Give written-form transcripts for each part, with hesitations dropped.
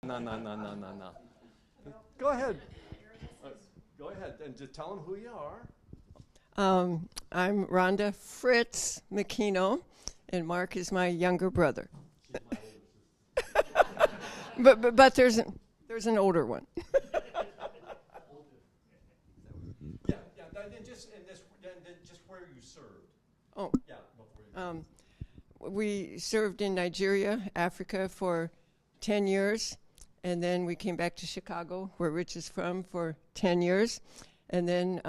No. Go ahead. Go ahead and just tell them who you are. I'm Rhonda Fritz McKeno, and Mark is my younger brother. but there's an older one. Yeah. Then just where you served. Oh. Yeah. Before you We served in Nigeria, Africa for 10 years, and then we came back to Chicago, where Rich is from, for 10 years. And then,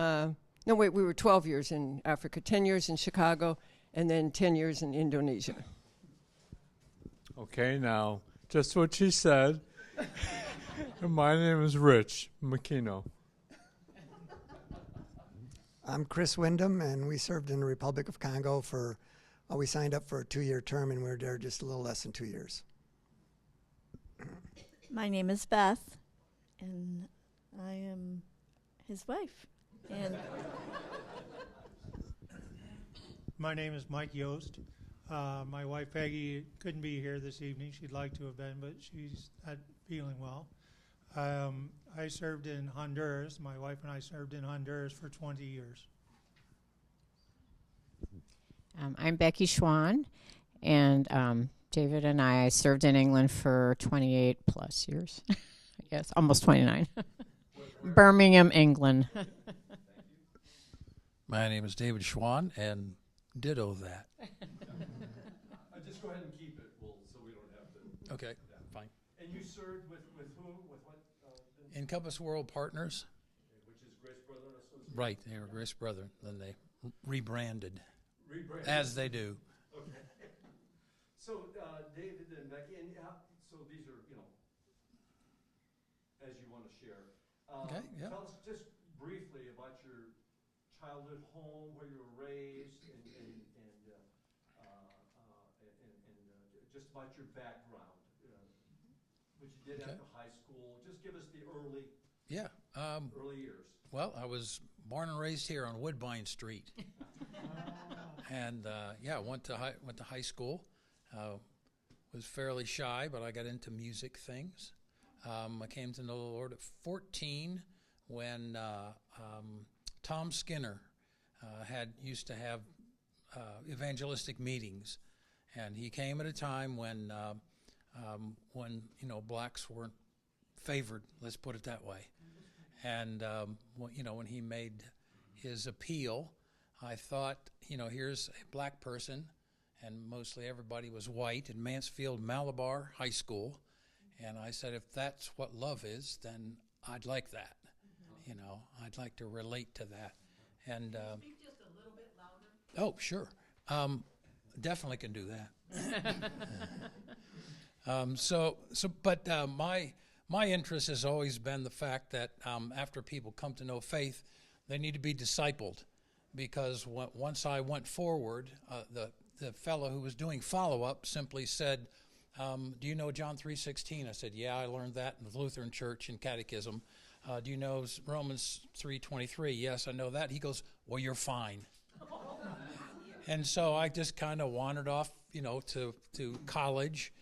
we were 12 years in Africa, 10 years in Chicago, and then 10 years in Indonesia. Okay, now, just what she said. My name is Rich McKeno. I'm Chris Wyndham, and we served in the Republic of Congo for, we signed up for a 2-year term, and we were there just a little less than 2 years. My name is Beth, and I am his wife. And my name is Mike Yost. My wife Peggy couldn't be here this evening. She'd like to have been, but she's not feeling well. I served in Honduras. My wife and I served in Honduras for 20 years. I'm Becky Schwan, and David and I served in England for 28 plus years. Yes, almost 29. Birmingham, England. My name is David Schwan, and ditto that. just go ahead and keep it, so we don't have to. Okay, fine. And you served with who? With what? Encompass World Partners. Which is Grace Brethren Association? Right, they were Grace Brethren. Then they rebranded. As they do. Okay. So, David and Becky, and so these are, as you want to share. Okay, yeah. Tell us just briefly about your childhood home, where you were raised, and just about your background, what you did after high school. Just give us the early years. Well, I was born and raised here on Woodbine Street, and went to high school. Was fairly shy, but I got into music things. I came to know the Lord at 14 when Tom Skinner used to have evangelistic meetings, and he came at a time when blacks weren't favored. Let's put it that way. And when he made his appeal, I thought, here's a black person, and mostly everybody was white in Mansfield Malabar High School. And I said, if that's what love is, then I'd like that. I'd like to relate to that. And speak just a little bit louder? Oh, sure. Definitely can do that. My interest has always been the fact that after people come to know faith, they need to be discipled. Because once I went forward, the fellow who was doing follow-up simply said, do you know John 3:16? I said, yeah, I learned that in the Lutheran Church in Catechism. Do you know Romans 3:23? Yes, I know that. He goes, well, you're fine. And so I just kind of wandered off, to college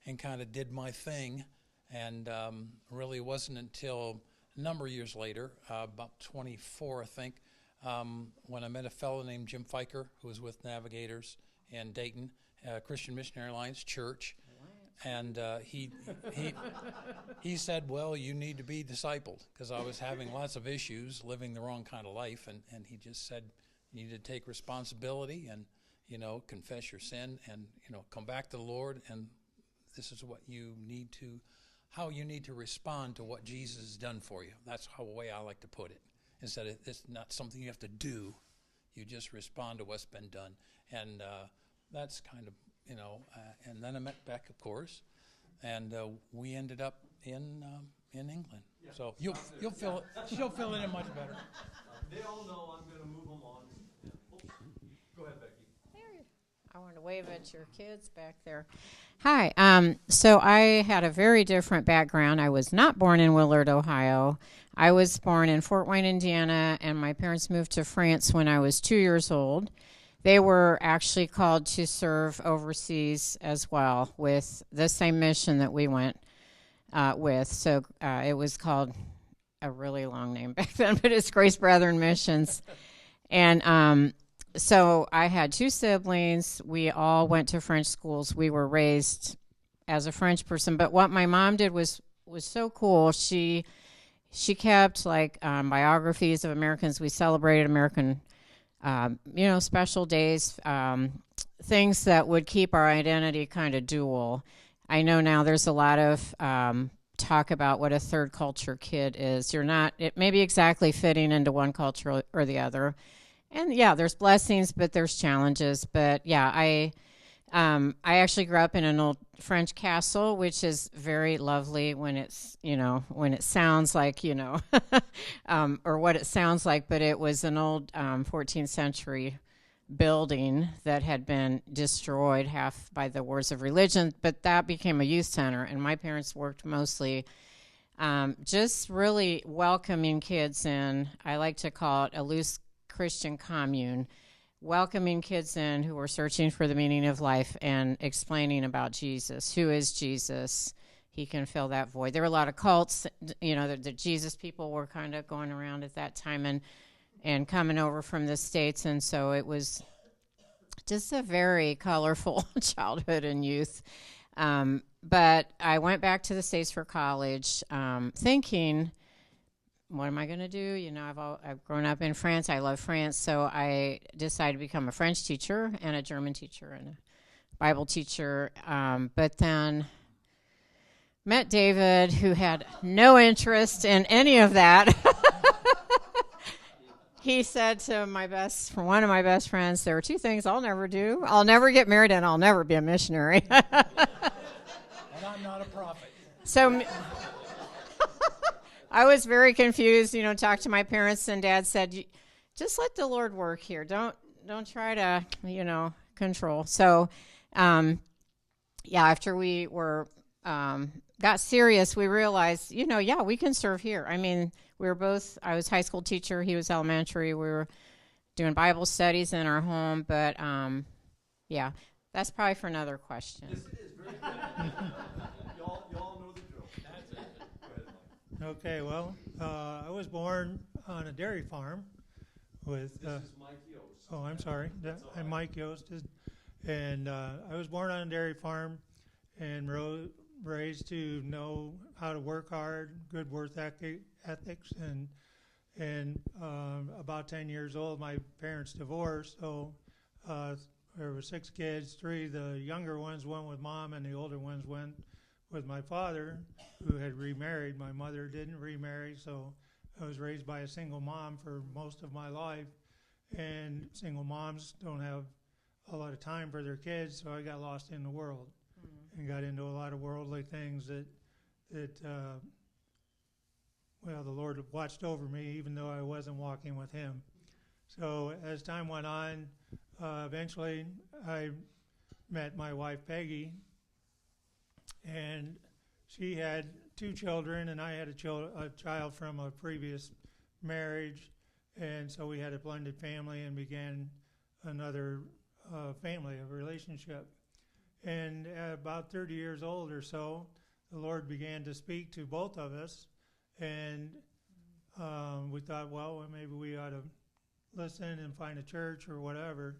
and kind of did my thing. And really wasn't until a number of years later, about 24, I think, when I met a fellow named Jim Fiker, who was with Navigators in Dayton, Christian Missionary Alliance Church. And he said, well, you need to be discipled, because I was having lots of issues, living the wrong kind of life. And he just said, you need to take responsibility and, confess your sin and, come back to the Lord. And this is what you need to, how you need to respond to what Jesus has done for you. That's the way I like to put it, is that it's not something you have to do. You just respond to what's been done. And that's kind of, and then I met Beck, of course, and we ended up in England. Yeah. So she'll fill it in much better. They all know I'm going to move them on. Oops. Go ahead, Becky. I want to wave at your kids back there. Hi. So I had a very different background. I was not born in Willard, Ohio. I was born in Fort Wayne, Indiana, and my parents moved to France when I was 2 years old. They were actually called to serve overseas as well with the same mission that we went. with. So it was called a really long name back then, but it's Grace Brethren Missions. And so I had 2 siblings. We all went to French schools. We were raised as a French person. But what my mom did was so cool. She kept like biographies of Americans. We celebrated American, special days, things that would keep our identity kind of dual. I know now there's a lot of talk about what a third culture kid is. It may be exactly fitting into one culture or the other. And yeah, there's blessings, but there's challenges. But yeah, I actually grew up in an old French castle, which is very lovely when it's, when it sounds like, or what it sounds like. But it was an old 14th century building that had been destroyed half by the wars of religion. But that became a youth center, and my parents worked mostly just really welcoming kids in. I like to call it a loose Christian commune, welcoming kids in who were searching for the meaning of life and explaining about Jesus. Who is Jesus? He can fill that void. There were a lot of cults, the Jesus people were kind of going around at that time and coming over from the States, and so it was just a very colorful childhood and youth. But I went back to the States for college, thinking, what am I going to do? I've grown up in France. I love France. So I decided to become a French teacher and a German teacher and a Bible teacher. But then met David, who had no interest in any of that. He said to one of my best friends, there are 2 things I'll never do. I'll never get married, and I'll never be a missionary. And I'm not a prophet. So I was very confused, talked to my parents, and Dad said, just let the Lord work here. Don't try to, control. So, after we got serious, we realized, we can serve here. I mean, I was high school teacher, he was elementary. We were doing Bible studies in our home, but that's probably for another question. This is very good. Y'all know the drill. That's it. Go ahead, Mike. Okay, well, I was born on a dairy farm with. This is Mike Yost. Oh, I'm sorry. I'm Mike Yost, and I was born on a dairy farm, and raised to know how to work hard, good work ethics, and about 10 years old, my parents divorced. So there were 6 kids. 3, the younger ones went with mom, and the older ones went with my father, who had remarried. My mother didn't remarry, so I was raised by a single mom for most of my life. And single moms don't have a lot of time for their kids, so I got lost in the world and got into a lot of worldly things that the Lord watched over me, even though I wasn't walking with Him. So as time went on, eventually I met my wife, Peggy, and she had 2 children, and I had a child from a previous marriage, and so we had a blended family and began another family, a relationship. And at about 30 years old or so, the Lord began to speak to both of us, and we thought, well, maybe we ought to listen and find a church or whatever.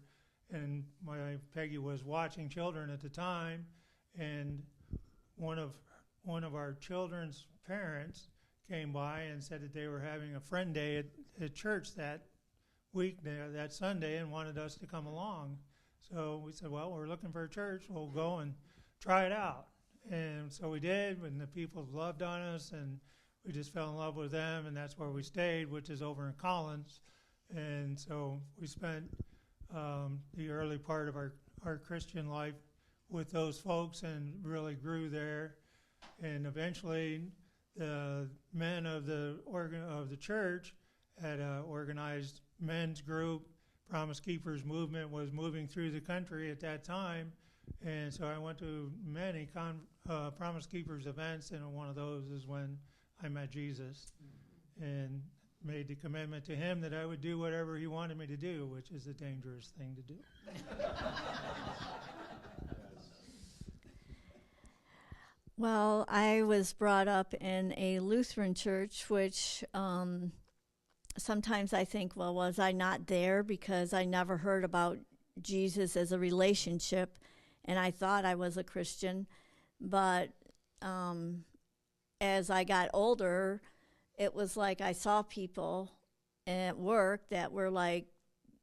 And my Peggy was watching children at the time, and one of our children's parents came by and said that they were having a friend day at church that week, that Sunday, and wanted us to come along. So we said, well, we're looking for a church. We'll go and try it out. And so we did, and the people loved on us, and we just fell in love with them, and that's where we stayed, which is over in Collins. And so we spent the early part of our Christian life with those folks and really grew there. And eventually, the men of the church had an organized men's group. Promise Keepers movement was moving through the country at that time, and so I went to many Promise Keepers events, and one of those is when I met Jesus and made the commitment to Him that I would do whatever He wanted me to do, which is a dangerous thing to do. Well, I was brought up in a Lutheran church, which sometimes I think, well, was I not there because I never heard about Jesus as a relationship, and I thought I was a Christian. But as I got older, it was like I saw people at work that were like,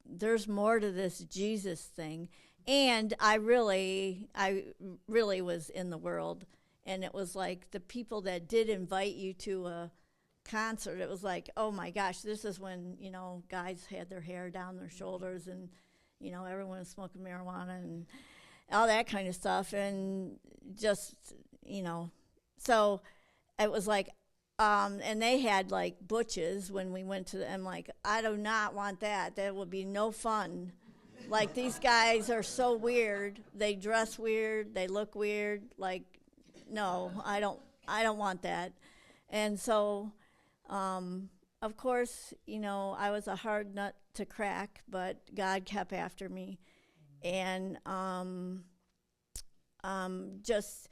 there's more to this Jesus thing. And I really was in the world. And it was like the people that did invite you to a concert, it was like, oh my gosh, this is when, guys had their hair down their shoulders and, everyone was smoking marijuana and all that kind of stuff. And just, so it was like, and they had like butches when we went to, I'm like, I do not want that. That would be no fun. Like, these guys are so weird. They dress weird. They look weird. Like, no, I don't want that. And so, of course, I was a hard nut to crack, but God kept after me. And just,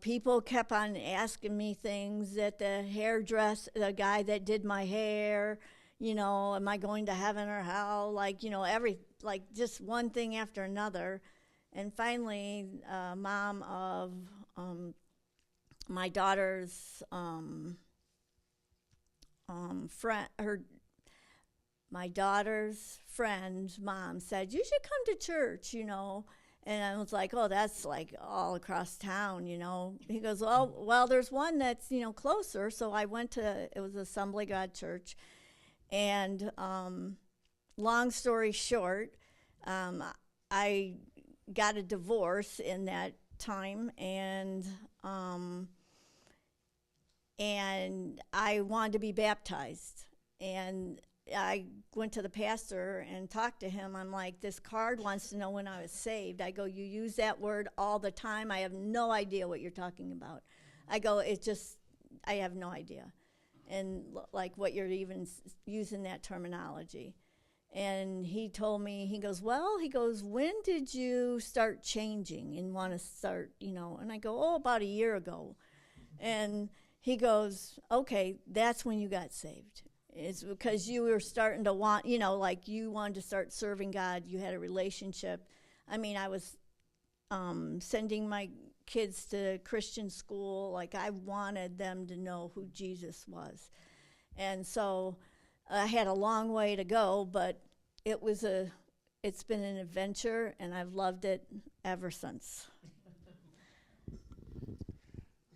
people kept on asking me things that the guy that did my hair, am I going to heaven or hell? Like, just one thing after another. And finally, mom of my daughter's my daughter's friend's mom said, you should come to church, And I was like, oh, that's like all across town, He goes, well, there's one that's, closer. So I went to, it was Assembly of God Church. And long story short, I got a divorce in that time, and I wanted to be baptized. And I went to the pastor and talked to him. I'm like, this card wants to know when I was saved. I go, you use that word all the time. I have no idea what you're talking about. I go, I have no idea. And like what you're even using that terminology. And he told me, he goes, when did you start changing and want to start, And I go, about a year ago. And he goes, okay, that's when you got saved. It's because you were starting to want, like you wanted to start serving God. You had a relationship. I mean, I was sending my kids to Christian school. Like, I wanted them to know who Jesus was. And so I had a long way to go, but it's been an adventure, and I've loved it ever since.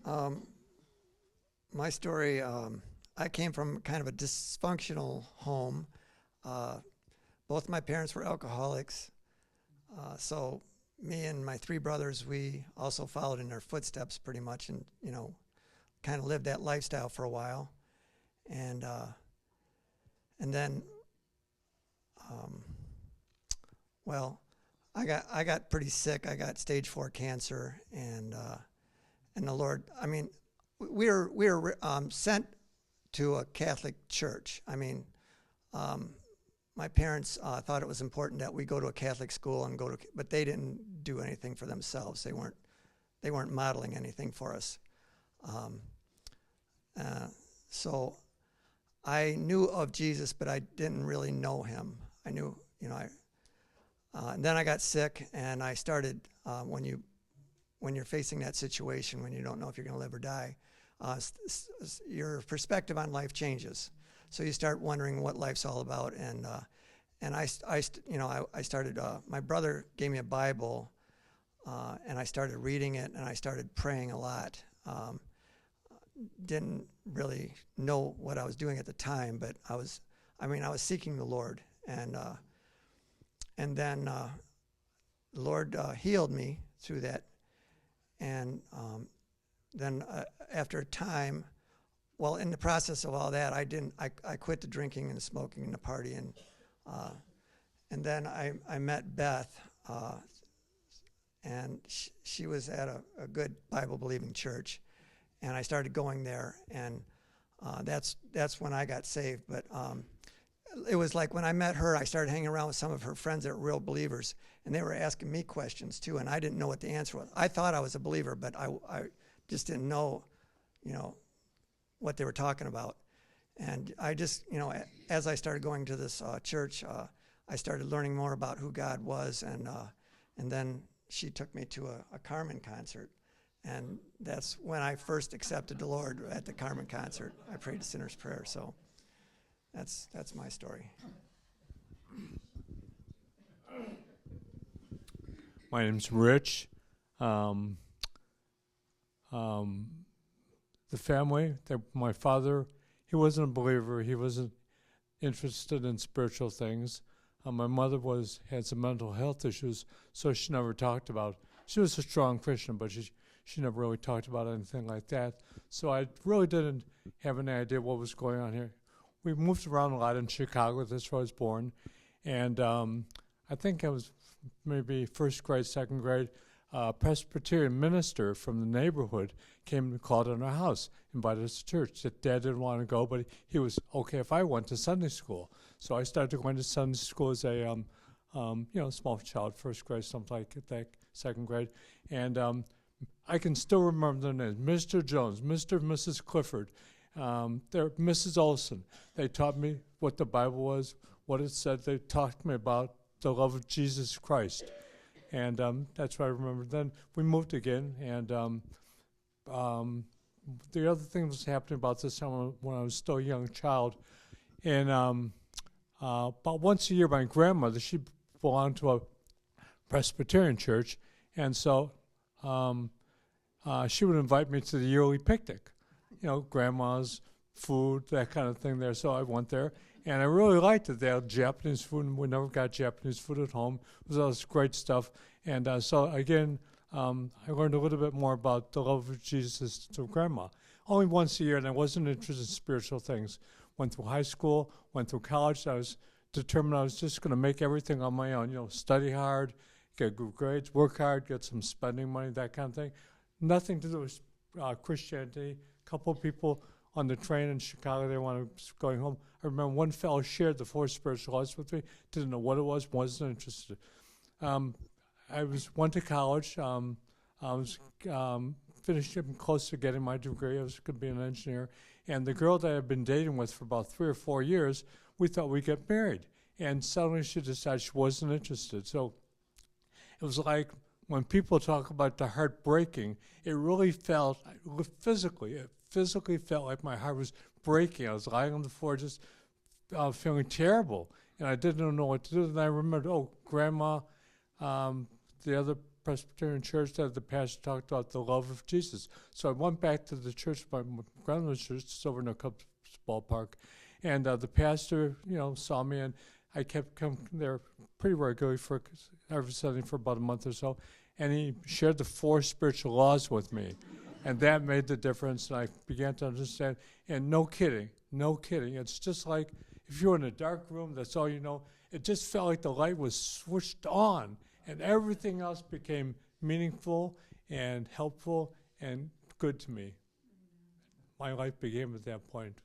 My story, I came from kind of a dysfunctional home. Both my parents were alcoholics. So me and my three brothers, we also followed in their footsteps pretty much, and, kind of lived that lifestyle for a while. And then, I got pretty sick. I got stage 4 cancer, and the Lord, we were sent to a Catholic church. My parents thought it was important that we go to a Catholic school and but they didn't do anything for themselves. They weren't modeling anything for us. So I knew of Jesus, but I didn't really know him. I knew, and then I got sick, and I started, when you're facing that situation, when you don't know if you're going to live or die, your perspective on life changes. So you start wondering what life's all about, and I started. My brother gave me a Bible, and I started reading it, and I started praying a lot. Didn't really know what I was doing at the time, but I was seeking the Lord, and then the Lord healed me through that, and then after a time, in the process of all that, I quit the drinking and the smoking and the partying, and then I met Beth, and she was at a good Bible-believing church, and I started going there, and that's when I got saved. But it was like when I met her, I started hanging around with some of her friends that were real believers, and they were asking me questions too, and I didn't know what the answer was. I thought I was a believer, but just didn't know, you know, what they were talking about. And I just, you know, as I started going to this church, I started learning more about who God was, and then she took me to a Carmen concert, and that's when I first accepted the Lord, at the Carmen concert. I prayed a sinner's prayer, so that's my story. My name's Rich. The family, my father, he wasn't a believer. He wasn't interested in spiritual things. My mother had some mental health issues, so she never talked about. She was a strong Christian, but she never really talked about anything like that. So I really didn't have any idea what was going on here. We moved around a lot in Chicago. That's where I was born, and I think I was maybe first grade, second grade. A Presbyterian minister from the neighborhood came and called on our house, invited us to church. That Dad didn't want to go, but he was okay if I went to Sunday school. So I started going to Sunday school as a small child, first grade, something like that, second grade. And I can still remember their names: Mr. Jones, Mr. and Mrs. Clifford, Mrs. Olson. They taught me what the Bible was, what it said. They taught me about the love of Jesus Christ. And that's what I remember. Then we moved again, and the other thing that was happening about this time when I was still a young child, and about once a year, my grandmother, she belonged to a Presbyterian church, and so she would invite me to the yearly picnic, you know, grandma's food, that kind of thing there. So I went there, and I really liked it. They had Japanese food, and we never got Japanese food at home. It was all this great stuff. And so, again, I learned a little bit more about the love of Jesus to Grandma. Only once a year, and I wasn't interested in spiritual things. Went through high school, went through college. I was determined I was just going to make everything on my own. You know, study hard, get good grades, work hard, get some spending money, that kind of thing. Nothing to do with Christianity. A couple of people on the train in Chicago, they wanted going home. I remember one fellow shared the 4 spiritual laws with me, didn't know what it was, wasn't interested. Went to college. I was getting close to getting my degree. I was going to be an engineer. And the girl that I had been dating with for about 3 or 4 years, we thought we'd get married. And suddenly she decided she wasn't interested. So it was like when people talk about the heart breaking, it really felt physically felt like my heart was breaking. I was lying on the floor just feeling terrible. And I didn't know what to do. And I remembered, Grandma, the other Presbyterian church that the pastor talked about the love of Jesus. So I went back to the church, my grandmother's church, it's over in the Cubs ballpark, and the pastor, saw me, and I kept coming there pretty regularly every Sunday for about a month or so, and he shared the 4 spiritual laws with me, and that made the difference, and I began to understand. And no kidding, it's just like if you're in a dark room, that's all you know. It just felt like the light was switched on, and everything else became meaningful and helpful and good to me. My life began at that point.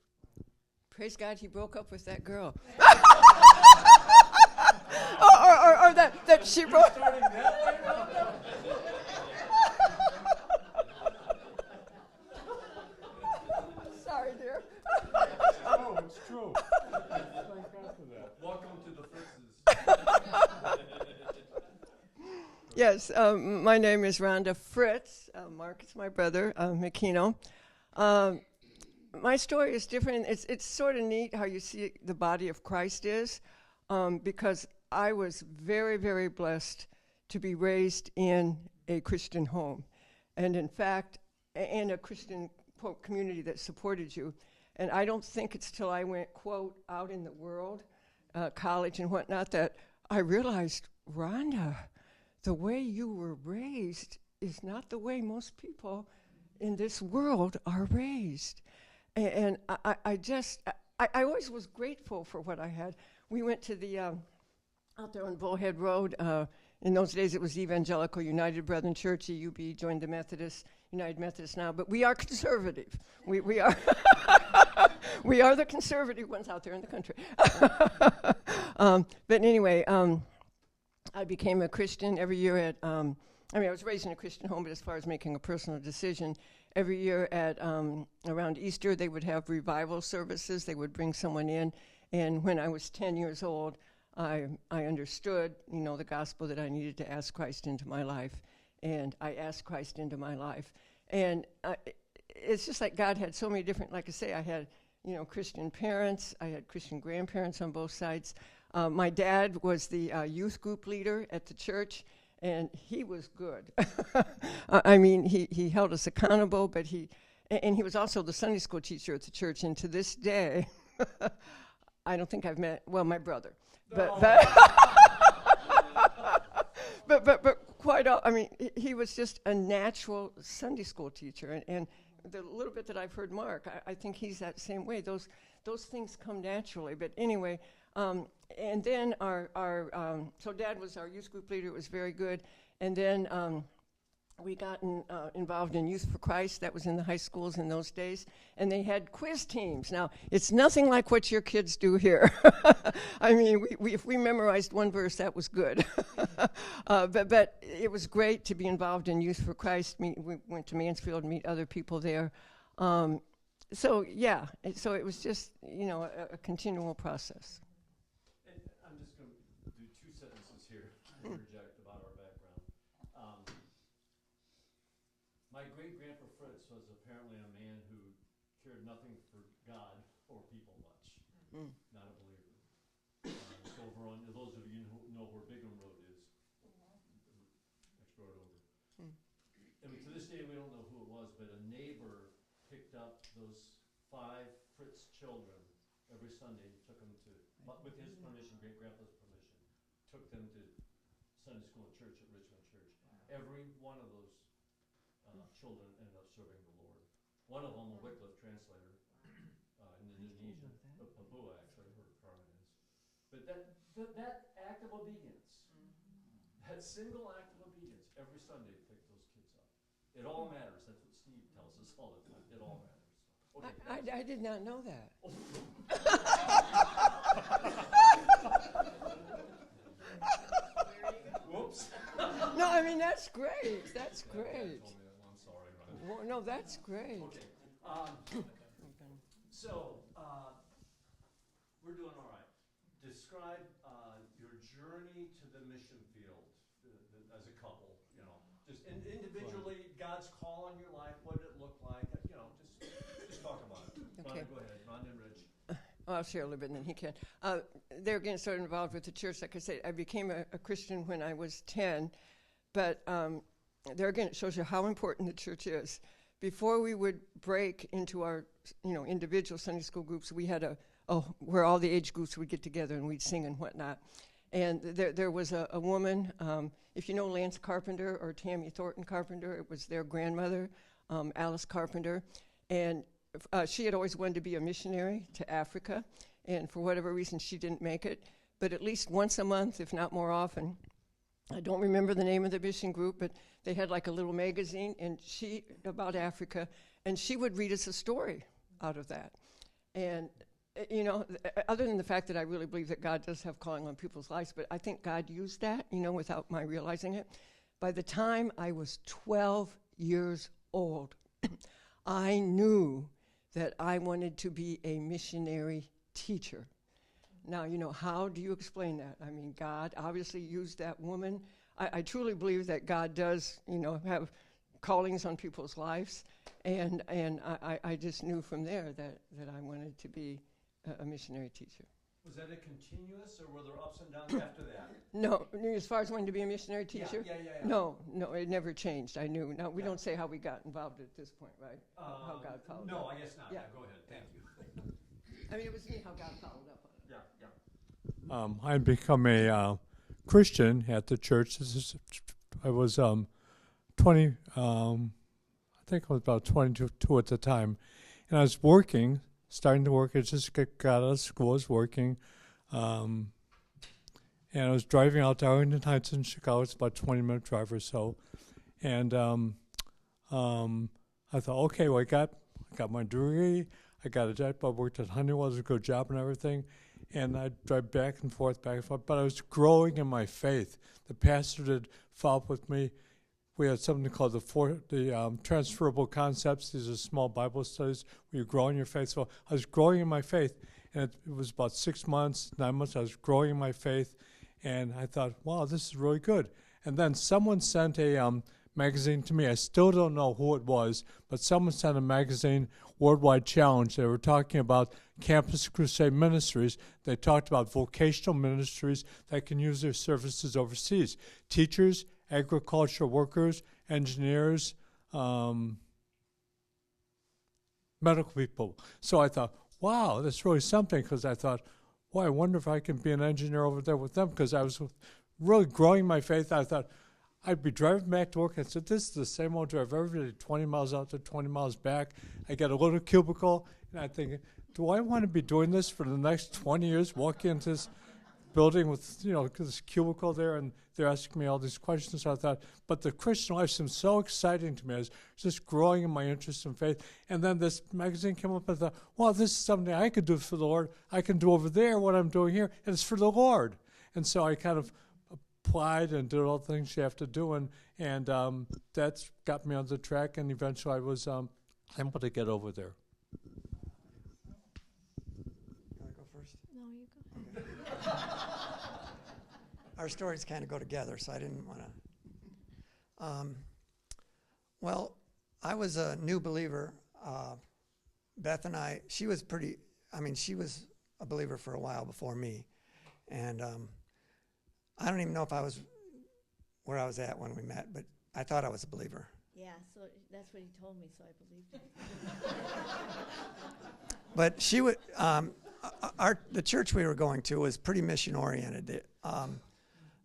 Praise God, he broke up with that girl. or that she broke. Sorry, dear. It's true. Thank God for that. Welcome to the Fritzes. Yes, my name is Rhonda Fritz. Mark is my brother, Makino. My story is different. It's sort of neat how you see the body of Christ is, because I was very, very blessed to be raised in a Christian home, and in fact, in a Christian, quote, community that supported you. And I don't think it's till I went, quote, out in the world, college and whatnot, that I realized, Rhonda, the way you were raised is not the way most people in this world are raised. And I always was grateful for what I had. We went to the, out there on Bullhead Road, in those days it was Evangelical United Brethren Church, EUB, joined the Methodist, United Methodist now, but we are conservative. We are we are the conservative ones out there in the country. But anyway, I became a Christian every year at, I was raised in a Christian home, but as far as making a personal decision, every year at around Easter, they would have revival services. They would bring someone in. And when I was 10 years old, I understood, the gospel, that I needed to ask Christ into my life. And I asked Christ into my life. And it's just like God had so many different, like I say, I had, Christian parents. I had Christian grandparents on both sides. My dad was the youth group leader at the church, and he was good. I mean, he held us accountable, but he was also the Sunday school teacher at the church. And to this day, I don't think I've met, my brother. But quite all, I mean, he was just a natural Sunday school teacher. And the little bit that I've heard Mark, I think he's that same way. Those things come naturally. But anyway, and then so Dad was our youth group leader. It was very good. And then we got involved in Youth for Christ. That was in the high schools in those days. And they had quiz teams. Now, it's nothing like what your kids do here. I mean, if we memorized one verse, that was good. But it was great to be involved in Youth for Christ. We went to Mansfield and meet other people there. So it was just, a continual process. And I'm just going to do 2 sentences here to interject about our background. My great-grandpa Fritz was apparently a man who cared nothing for God or people much. Not a believer. It's over on, those of you who know where Bigham Road is, next road over. And to this day, we don't know who it was, but a neighbor picked up those 5 Fritz children every Sunday, took them to, with his permission, great-grandpa's permission, took them to Sunday school and church at Richmond Church. Every one of those children ended up serving the Lord. One of them, a Wycliffe translator in Indonesia, Papua actually, where Carmen is. But that act of obedience, that single act of obedience, every Sunday picked those kids up. It all matters. That's what Steve tells us all the time. It all matters. Okay, I did not know that. Whoops. No, I mean, that's great. That's great. I'm sorry, Ron. Well, no, that's great. Okay. So, we're doing all right. Describe your journey to the mission field as a couple, just individually, God's call on your life, what did it look like, just talk about it. Okay. Rhonda, go ahead, Rhonda and Rich. I'll share a little bit and then he can. There again, started involved with the church. Like I said, I became a Christian when I was 10, but there again, it shows you how important the church is. Before we would break into our, individual Sunday school groups, we had where all the age groups would get together and we'd sing and whatnot. And there was a woman, if you know Lance Carpenter or Tammy Thornton Carpenter, it was their grandmother, Alice Carpenter. And she had always wanted to be a missionary to Africa. And for whatever reason, she didn't make it. But at least once a month, if not more often, I don't remember the name of the mission group, but they had like a little magazine about Africa, and she would read us a story out of that. And, other than the fact that I really believe that God does have calling on people's lives, but I think God used that, without my realizing it. By the time I was 12 years old, I knew that I wanted to be a missionary teacher. Now, how do you explain that? I mean, God obviously used that woman. I truly believe that God does, have callings on people's lives. And I just knew from there that I wanted to be a missionary teacher. Was that a continuous, or were there ups and downs after that? No, as far as wanting to be a missionary teacher? Yeah. No, it never changed. I knew. Now, we don't say how we got involved at this point, right? How God followed up. No, I guess not. Yeah, go ahead. Thank you. I mean, it was me how God followed up on it. Yeah. I become a Christian at the church. I was 20. I think I was about 22 at the time, and I was starting to work. I just got out of school. I was working, and I was driving out to Arlington Heights in Chicago. It's about a 20-minute drive or so, and I thought, okay, well, I got my degree. I got a job. I worked at Honeywell. It was a good job and everything. And I'd drive back and forth. But I was growing in my faith. The pastor did follow up with me. we had something called the transferable concepts. These are small Bible studies where you grow in your faith. So I was growing in my faith, and it was about 6 months, 9 months. I was growing in my faith, and I thought, wow, this is really good. And then someone sent a magazine to me. I still don't know who it was, but someone sent a magazine, Worldwide Challenge. They were talking about Campus Crusade Ministries. They talked about vocational ministries that can use their services overseas. Teachers, agricultural workers, engineers, medical people. So I thought, wow, that's really something, because I thought, well, I wonder if I can be an engineer over there with them, because I was really growing my faith. I thought I'd be driving back to work. I said, this is the same old drive every day, 20 miles out to 20 miles back. I get a little cubicle, and I think, do I want to be doing this for the next 20 years, walking into this building with, this cubicle there, and they're asking me all these questions. So I thought, but the Christian life seems so exciting to me. I was just growing in my interest in faith. And then this magazine came up, and I thought, well, this is something I could do for the Lord. I can do over there what I'm doing here, and it's for the Lord. And so I kind of applied and did all the things you have to do, and that's got me on the track, and eventually I was able to get over there. Can I go first? No, you go. Our stories kind of go together, so I didn't want to. Well, I was a new believer. Beth and she was she was a believer for a while before me. And I don't even know if I was where I was at when we met, but I thought I was a believer. Yeah, so that's what he told me, so I believed him. But she would, the church we were going to was pretty mission oriented.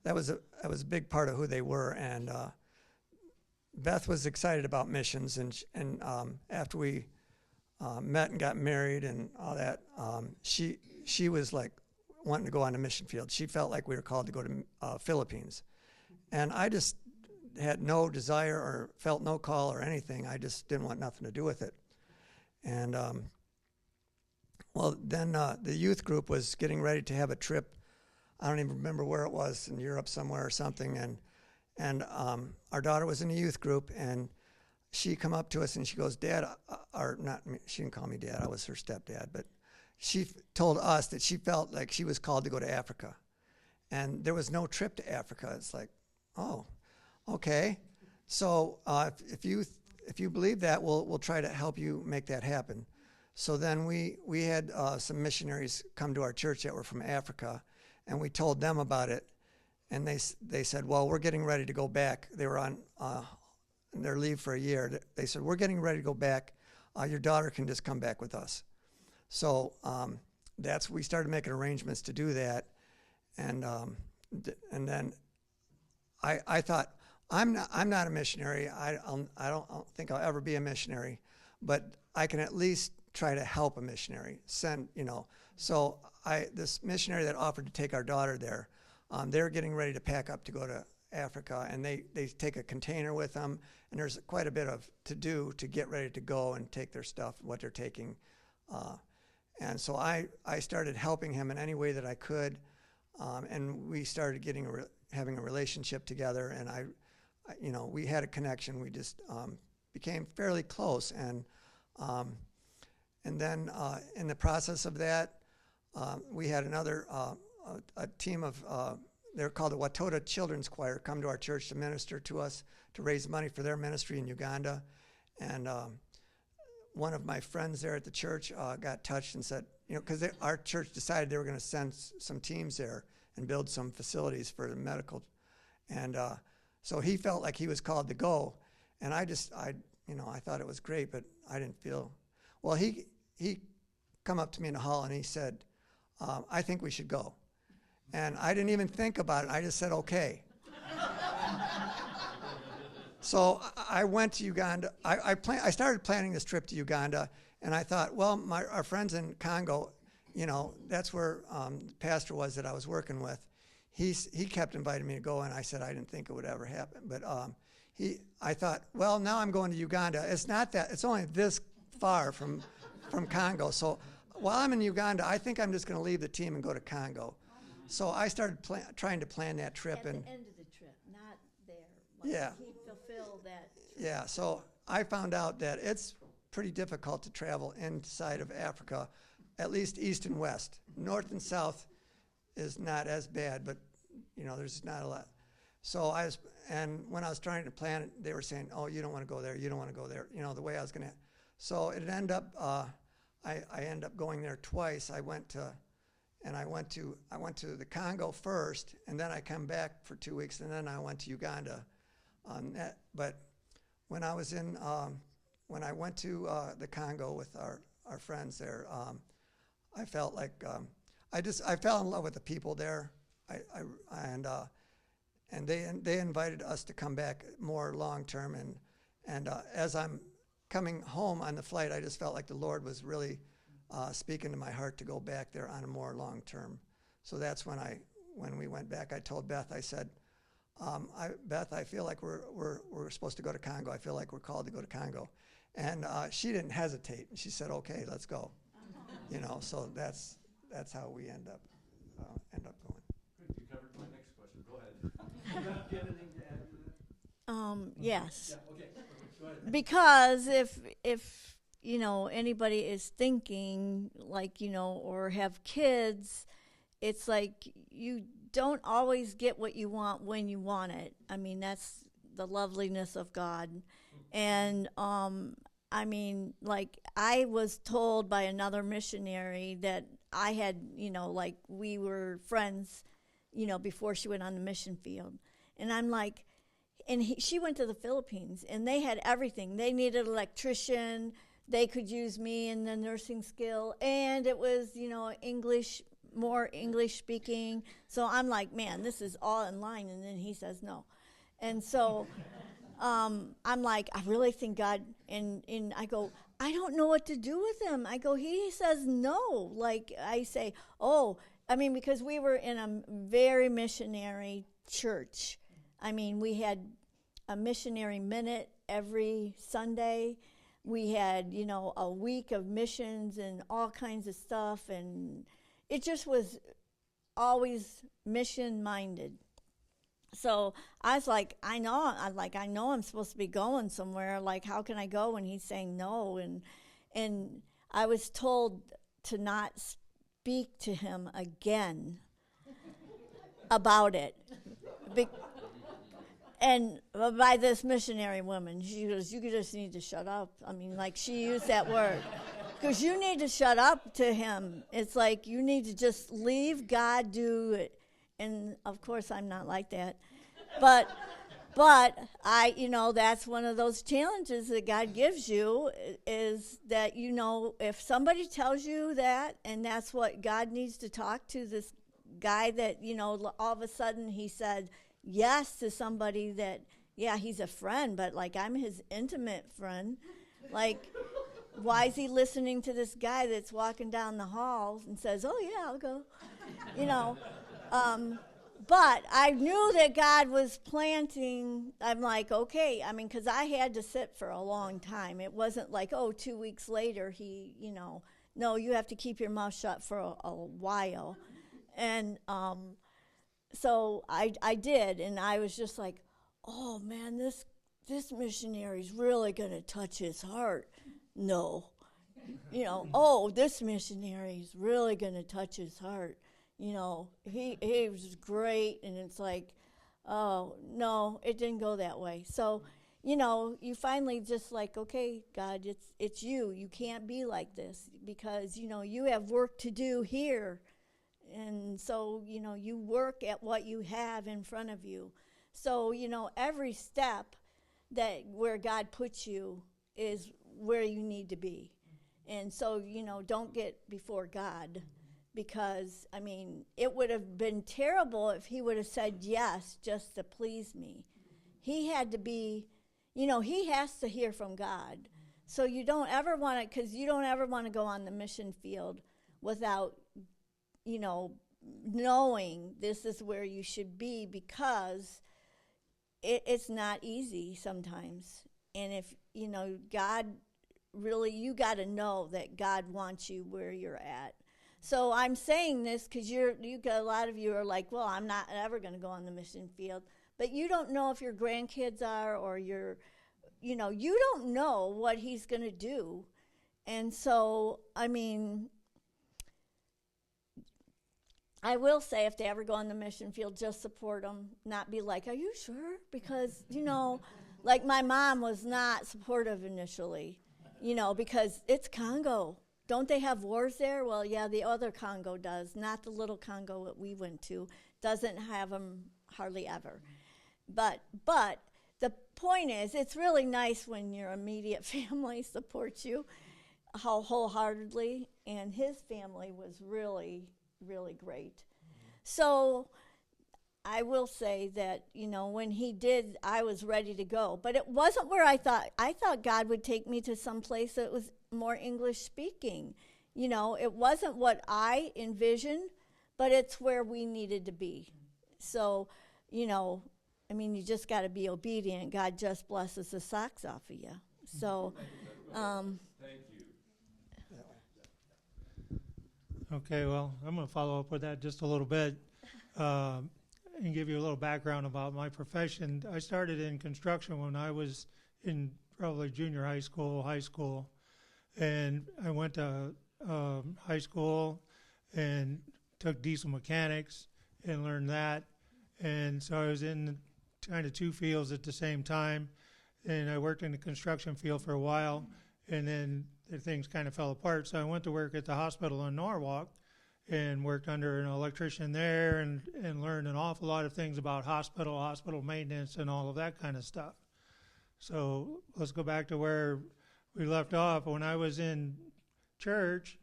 That was a big part of who they were, and Beth was excited about missions, and after we met and got married and all that, she was like wanting to go on the mission field. She felt like we were called to go to Philippines, and I just had no desire or felt no call or anything. I just didn't want nothing to do with it. And then the youth group was getting ready to have a trip. I don't even remember where it was, in Europe somewhere or something. And our daughter was in the youth group, and she come up to us and she goes, Dad, or not me, she didn't call me Dad, I was her stepdad, but she told us that she felt like she was called to go to Africa. And there was no trip to Africa. It's like, oh, okay. So if you believe that, we'll try to help you make that happen. So then we had some missionaries come to our church that were from Africa, and we told them about it, and they said, well, we're getting ready to go back. They were on their leave for a year. They said, we're getting ready to go back. Your daughter can just come back with us. So we started making arrangements to do that, and then I thought, I'm not a missionary. I don't think I'll ever be a missionary, but I can at least try to help a missionary. So this missionary that offered to take our daughter there, they're getting ready to pack up to go to Africa, and they take a container with them, and there's quite a bit of to do to get ready to go and take their stuff, what they're taking. And so I started helping him in any way that I could, and we started having a relationship together, and we had a connection. We just became fairly close, and then in the process of that, we had another a team of they're called the Watota Children's Choir come to our church to minister to us, to raise money for their ministry in Uganda. And one of my friends there at the church got touched and said, because our church decided they were going to send some teams there and build some facilities for the medical. And so he felt like he was called to go. And I thought it was great, but I didn't feel. Well, he come up to me in the hall and he said, I think we should go. And I didn't even think about it. I just said, okay. So I went to Uganda. I started planning this trip to Uganda, and I thought, well, our friends in Congo, that's where the pastor was that I was working with. He kept inviting me to go, and I said I didn't think it would ever happen. But I thought, well, now I'm going to Uganda. It's not that. It's only this far from Congo. So while I'm in Uganda, I think I'm just going to leave the team and go to Congo. So I started trying to plan that trip. At the end of the trip, not there. Yeah. He fulfill that. Yeah, so I found out that it's pretty difficult to travel inside of Africa, at least east and west. North and south is not as bad, but there's not a lot. So and when I was trying to plan it, they were saying, "Oh, you don't want to go there. You don't want to go there." The way I was gonna. So it ended up, I ended up going there twice. I went to the Congo first, and then I come back for 2 weeks, and then I went to Uganda. But when I was when I went to the Congo with our friends there, I felt like I fell in love with the people there. And they invited us to come back more long term. And as I'm coming home on the flight, I just felt like the Lord was really speaking to my heart to go back there on a more long term. So that's when we went back. I told Beth, I said, Beth, I feel like we're supposed to go to Congo. I feel like we're called to go to Congo. And she didn't hesitate. She said, "Okay, let's go." So that's how we end up going. Good, you covered my next question. Go ahead. Do you have anything to add to that? Yes. Yeah, okay. Go ahead. Because if anybody is thinking or have kids, it's like you don't always get what you want when you want it. I mean, that's the loveliness of God. And I was told by another missionary that I had, we were friends, before she went on the mission field. And I'm like, she went to the Philippines, and they had everything. They needed an electrician. They could use me in the nursing skill. And it was, English, more English speaking. So I'm like, man, this is all in line. And then he says no. And so I'm like, I really think God, and I go, I don't know what to do with him. I go, he says no. Like I say, because we were in a very missionary church. I mean, we had a missionary minute every Sunday. We had, a week of missions and all kinds of stuff. And it just was always mission-minded. So I was like, I know I'm supposed to be going somewhere. Like, how can I go? And he's saying no. And I was told to not speak to him again about it. And by this missionary woman, she goes, "You just need to shut up." I mean, like, she used that word. Because you need to shut up to him. It's like you need to just leave God do it. And, of course, I'm not like that. But I, that's one of those challenges that God gives you is that, if somebody tells you that, and that's what God needs to talk to this guy that, all of a sudden he said yes to somebody that, yeah, he's a friend, but, like, I'm his intimate friend. Like, why is he listening to this guy that's walking down the hall and says, "Oh, yeah, I'll go," But I knew that God was planting. I'm like, okay. I mean, because I had to sit for a long time. It wasn't like, 2 weeks later, he, no, you have to keep your mouth shut for a while. And so I did. And I was just like, oh, man, this missionary's really going to touch his heart. No. This missionary's really going to touch his heart. He was great, and it's like, oh, no, it didn't go that way. So, you finally just like, okay, God, it's you. You can't be like this because, you have work to do here. And so, you work at what you have in front of you. So, every step where God puts you is where you need to be. And so, don't get before God. Because, I mean, it would have been terrible if he would have said yes just to please me. He had to be, he has to hear from God. So you don't ever want to, because you don't ever want to go on the mission field without, knowing this is where you should be, because it's not easy sometimes. And if, God really, you got to know that God wants you where you're at. So I'm saying this because a lot of you are like, well, I'm not ever going to go on the mission field. but you don't know if your grandkids are, or your, you know, you don't know what he's going to do. And so, I mean, I will say, if they ever go on the mission field, just support them, not be like, are you sure? Because, you know, like my mom was not supportive initially, you know, because it's Congo. Don't they have wars there? Well, yeah, the other Congo does, not the little Congo that we went to. Doesn't have them hardly ever. But the point is, it's really nice when your immediate family supports you wholeheartedly, and his family was really, really great. So I will say that, you know, when he did, I was ready to go. But it wasn't where I thought. I thought God would take me to some place that was more English speaking. You know, it wasn't what I envisioned, but it's where we needed to be. So, you know, I mean, you just got to be obedient. God just blesses the socks off of you. So, Thank you. Okay, well, I'm going to follow up with that just a little bit and give you a little background about my profession. I started in construction when I was in probably junior high school, and I went to high school and took diesel mechanics and learned that. And so I was in kind of two fields at the same time, and I worked in the construction field for a while, and then the things kind of fell apart. So I went to work at the hospital in Norwalk and worked under an electrician there, and learned an awful lot of things about hospital maintenance and all of that kind of stuff. So let's go back to where we left off. When I was in church,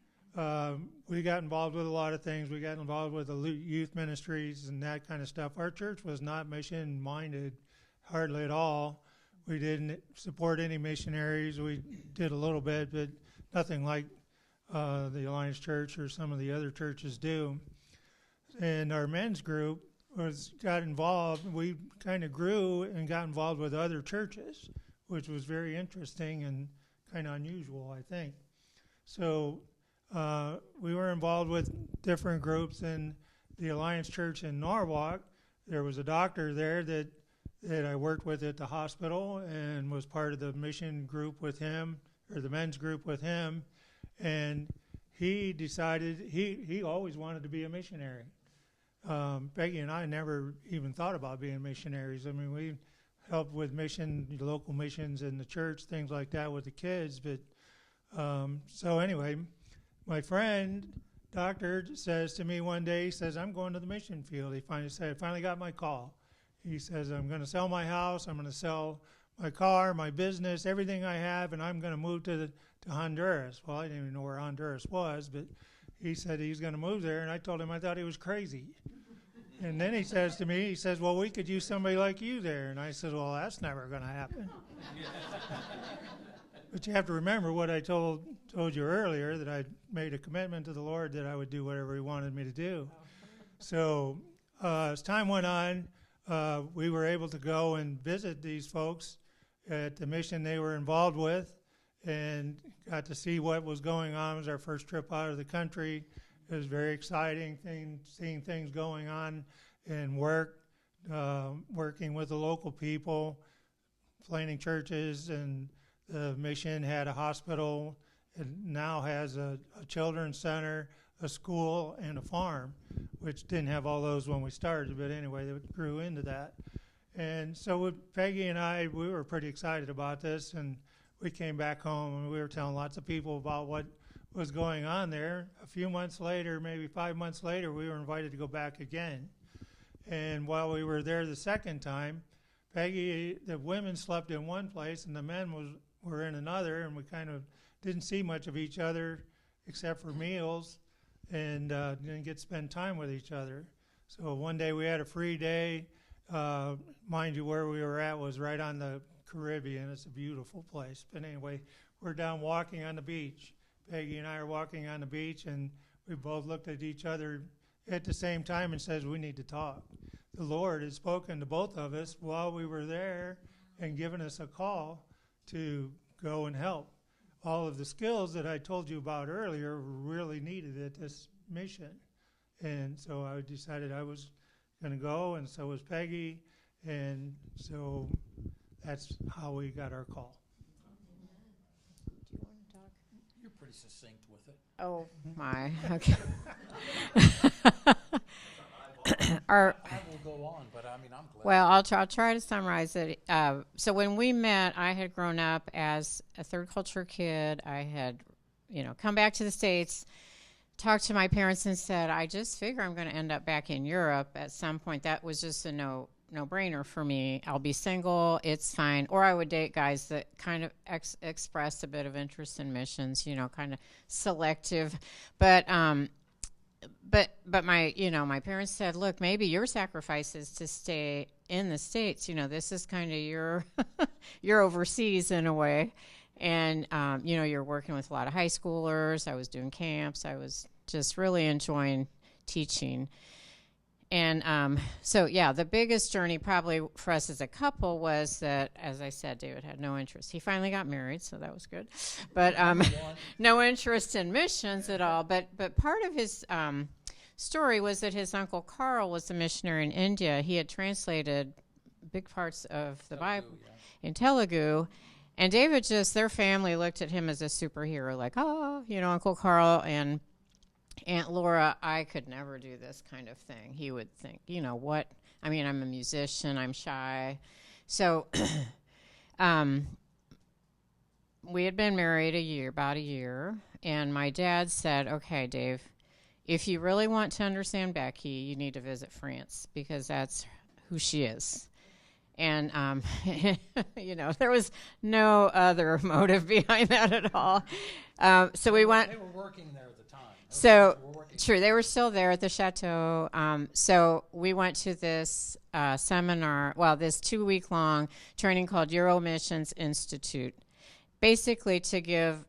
we got involved with a lot of things. We got involved with the youth ministries and that kind of stuff. Our church was not mission-minded, hardly at all. We didn't support any missionaries. We did a little bit, but nothing like the Alliance Church or some of the other churches do. And our men's group got involved. We kind of grew and got involved with other churches, which was very interesting and kind of unusual, I think. So we were involved with different groups. In the Alliance Church in Norwalk, there was a doctor there that I worked with at the hospital and was part of the mission group with him, or the men's group with him. And he decided he always wanted to be a missionary. Peggy and I never even thought about being missionaries. I mean, we helped with local missions in the church, things like that with the kids. But so anyway, my friend, doctor, says to me one day, he says, I'm going to the mission field. He finally said, I finally got my call. He says, I'm going to sell my house, I'm going to sell my car, my business, everything I have, and I'm going to move to Honduras. Well, I didn't even know where Honduras was, but he said he's going to move there, and I told him I thought he was crazy. And then he says to me, he says, well, we could use somebody like you there. And I said, well, that's never going to happen. But you have to remember what I told you earlier, that I made a commitment to the Lord that I would do whatever he wanted me to do. So as time went on, we were able to go and visit these folks at the mission they were involved with, and got to see what was going on. It was our first trip out of the country. It was very exciting seeing things going on in working with the local people, planting churches, and the mission had a hospital. It now has a children's center, a school, and a farm, which didn't have all those when we started, but anyway, it grew into that. And so with Peggy and I, we were pretty excited about this, and we came back home and we were telling lots of people about what was going on there. A few months later, maybe 5 months later, we were invited to go back again. And while we were there the second time, Peggy, the women slept in one place and the men were in another, and we kind of didn't see much of each other except for meals, and didn't get to spend time with each other. So one day we had a free day. Mind you, where we were at was right on the Caribbean. It's a beautiful place. But anyway, we're down walking on the beach. Peggy and I are walking on the beach, and we both looked at each other at the same time and says, we need to talk. The Lord had spoken to both of us while we were there and given us a call to go and help. All of the skills that I told you about earlier were really needed at this mission. And so I decided I was going to go, and so was Peggy. And so that's how we got our call. Do you want to talk? You're pretty succinct with it. Oh my. Okay. Our, I will go on, but I mean, I'm glad. well, I'll try to summarize it. So when we met, I had grown up as a third culture kid. I had, come back to the States, talked to my parents, and said, I just figure I'm going to end up back in Europe at some point. That was just a no-brainer for me. I'll be single, it's fine. Or I would date guys that kind of expressed a bit of interest in missions, kind of selective. But my my parents said, look, maybe your sacrifice is to stay in the States. This is kind of you're overseas in a way. And, you're working with a lot of high schoolers. I was doing camps. I was just really enjoying teaching. And so, the biggest journey probably for us as a couple was that, as I said, David had no interest. He finally got married, so that was good. But no interest in missions at all. But part of his story was that his uncle Carl was a missionary in India. He had translated big parts of the Bible in Telugu. And David their family looked at him as a superhero, like, Uncle Carl and Aunt Laura, I could never do this kind of thing. He would think, what? I mean, I'm a musician, I'm shy. So we had been married about a year, and my dad said, okay, Dave, if you really want to understand Becky, you need to visit France, because that's who she is. And, there was no other motive behind that at all. So we went. They were working there at the time. So, true, they were still there at the chateau. So we went to this seminar, this 2-week-long training called Euro Missions Institute, basically to give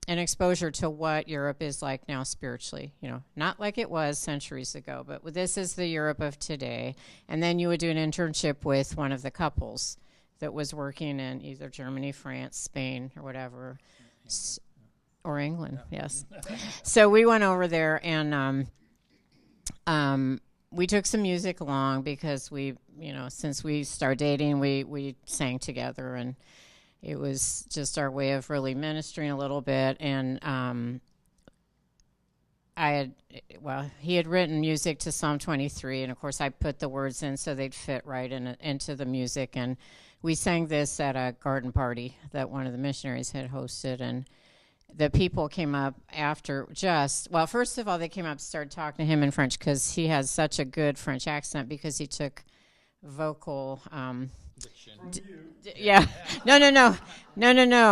an exposure to what Europe is like now spiritually, not like it was centuries ago, but this is the Europe of today. And then you would do an internship with one of the couples that was working in either Germany, France, Spain, or whatever, or England, yes. So we went over there, and we took some music along because we, since we started dating, we sang together, and it was just our way of really ministering a little bit. And he had written music to Psalm 23, and of course I put the words in so they'd fit right into the music. And we sang this at a garden party that one of the missionaries had hosted, and the people came up after first of all, they came up and started talking to him in French, because he has such a good French accent, because he took vocal No.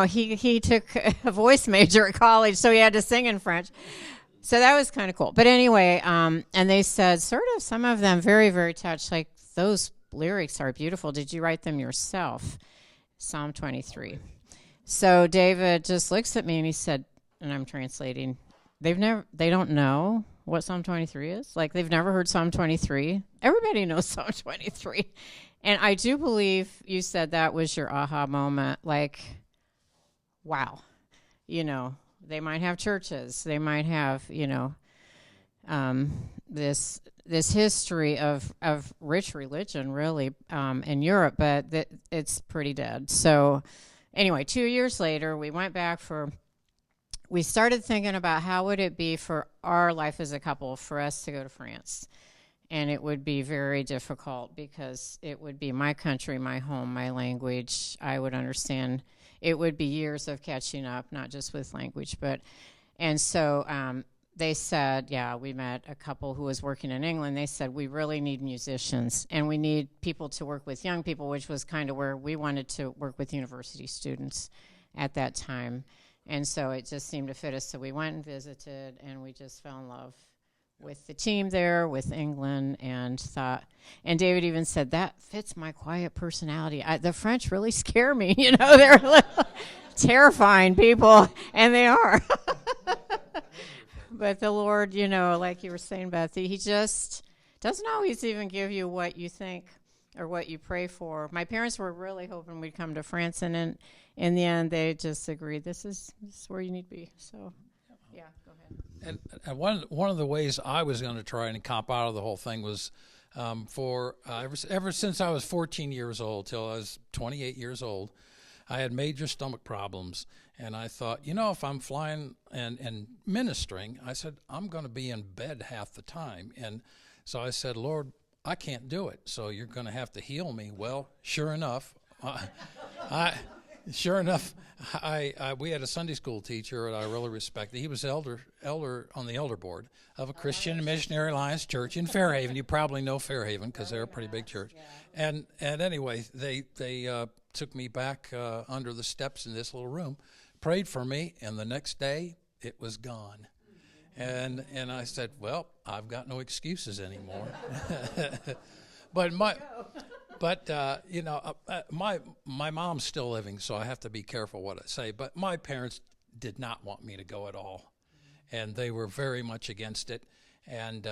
He took a voice major at college, so he had to sing in French. So that was kind of cool. But anyway, and they said, sort of, some of them very, very touched, like, those lyrics are beautiful. Did you write them yourself? Psalm 23. So David just looks at me and he said, and I'm translating, they don't know what Psalm 23 is. Like, they've never heard Psalm 23. Everybody knows Psalm 23. And I do believe you said that was your aha moment, like, wow. They might have churches. They might have, this history of rich religion, really, in Europe, but it's pretty dead. So anyway, 2 years later, we started thinking about how would it be for our life as a couple for us to go to France. And it would be very difficult, because it would be my country, my home, my language. I would understand. It would be years of catching up, not just with language. And so they said, we met a couple who was working in England. They said, we really need musicians, and we need people to work with young people, which was kind of where we wanted to work with university students at that time. And so it just seemed to fit us. So we went and visited, and we just fell in love with the team there, with England, and David even said, that fits my quiet personality. The French really scare me, they're terrifying people, and they are. But the Lord, like you were saying, Beth, he just doesn't always even give you what you think or what you pray for. My parents were really hoping we'd come to France, and in the end, they just agreed, this is where you need to be. So Yeah, go ahead. And one of the ways I was going to try and cop out of the whole thing was ever since I was 14 years old till I was 28 years old, I had major stomach problems. And I thought, if I'm flying and ministering, I said, I'm going to be in bed half the time. And so I said, Lord, I can't do it, so you're going to have to heal me. Well, sure enough, we had a Sunday school teacher that I really respected. He was elder on the elder board of a Christian Missionary Alliance Church in Fairhaven. You probably know Fairhaven because they're a pretty big church. And anyway, they took me back under the steps in this little room, prayed for me, and the next day it was gone. And I said, well, I've got no excuses anymore. But my mom's still living, so I have to be careful what I say. But my parents did not want me to go at all, and they were very much against it. And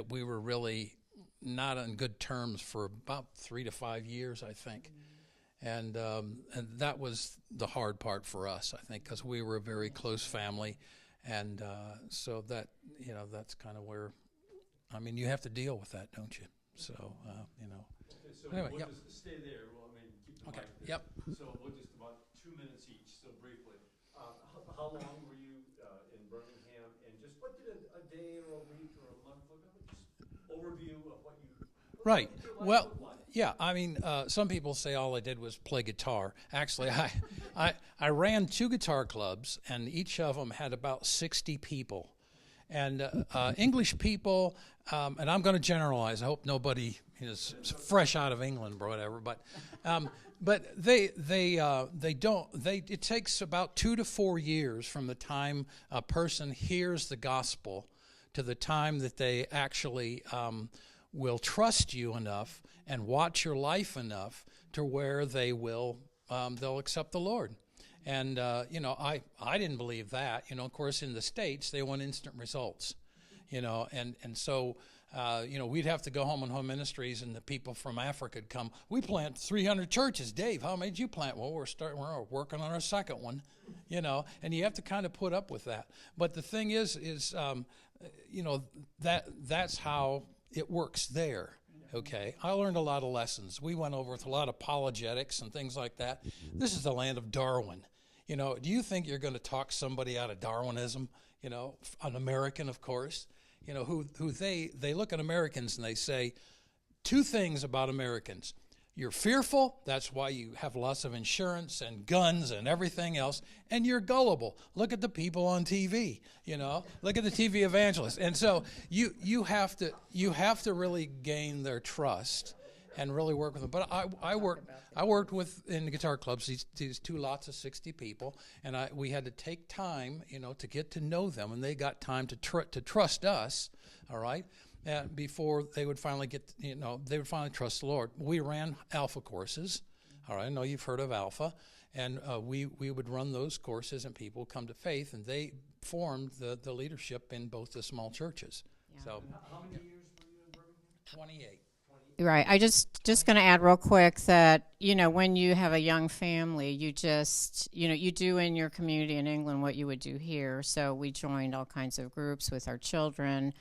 we were really not on good terms for about 3 to 5 years, I think. And that was the hard part for us, I think, because we were a very close family. And so that, that's kind of where, you have to deal with that, don't you? So, Okay, so anyway, we'll yep. just stay there. Well, keep the Okay, mic there. yep. So we'll just about 2 minutes each, so briefly. How long were you in Birmingham? And just what did a day or a week or a month look like? Just overview of what you... Right. What did your life Well, look like? yeah, some people say all I did was play guitar. Actually, I ran 2 guitar clubs, and each of them had about 60 people. And English people, and I'm going to generalize. I hope nobody is fresh out of England or whatever, but it takes about 2 to 4 years from the time a person hears the gospel to the time that they actually will trust you enough and watch your life enough to where they'll accept the Lord. And, I didn't believe that. Of course, in the States, they want instant results, and so, we'd have to go home ministries, and the people from Africa would come. We plant 300 churches. Dave, how many did you plant? Well, we're working on our second one, and you have to kind of put up with that. But the thing is that's how it works there. Okay, I learned a lot of lessons. We went over with a lot of apologetics and things like that. This is the land of Darwin. Do you think you're going to talk somebody out of Darwinism? An American, of course. Who they look at Americans and they say 2 things about Americans. You're fearful, that's why you have lots of insurance and guns and everything else, and you're gullible. Look at the people on TV, look at the TV evangelists. And so you have to really gain their trust and really work with them. But I worked in the guitar clubs, these 2 lots of 60 people, and we had to take time, to get to know them, and they got time to trust us, all right? Before they would finally they would finally trust the Lord. We ran Alpha courses. All right, I know you've heard of Alpha. And we would run those courses, and people come to faith, and they formed the leadership in both the small churches. Yeah. So, how many years were you in Birmingham? 28. Right. I just going to add real quick that, when you have a young family, you just, you do in your community in England what you would do here. So we joined all kinds of groups with our children.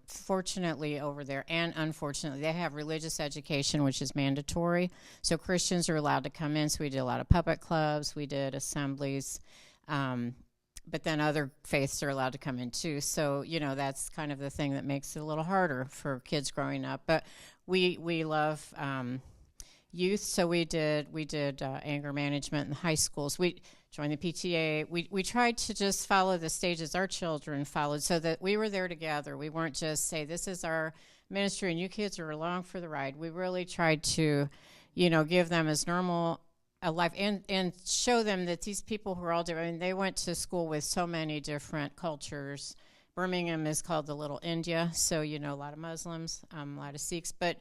Fortunately over there, and unfortunately, they have religious education, which is mandatory. So Christians are allowed to come in. So we did a lot of puppet clubs. We did assemblies. But then other faiths are allowed to come in too. So, that's kind of the thing that makes it a little harder for kids growing up. But we love youth. So we did anger management in high schools. We joined the PTA. We tried to just follow the stages our children followed, so that we were there together. We weren't just say, this is our ministry and you kids are along for the ride. We really tried to, give them as normal a life and show them that these people who are all different. I mean, they went to school with so many different cultures. Birmingham is called the Little India, so a lot of Muslims, a lot of Sikhs, but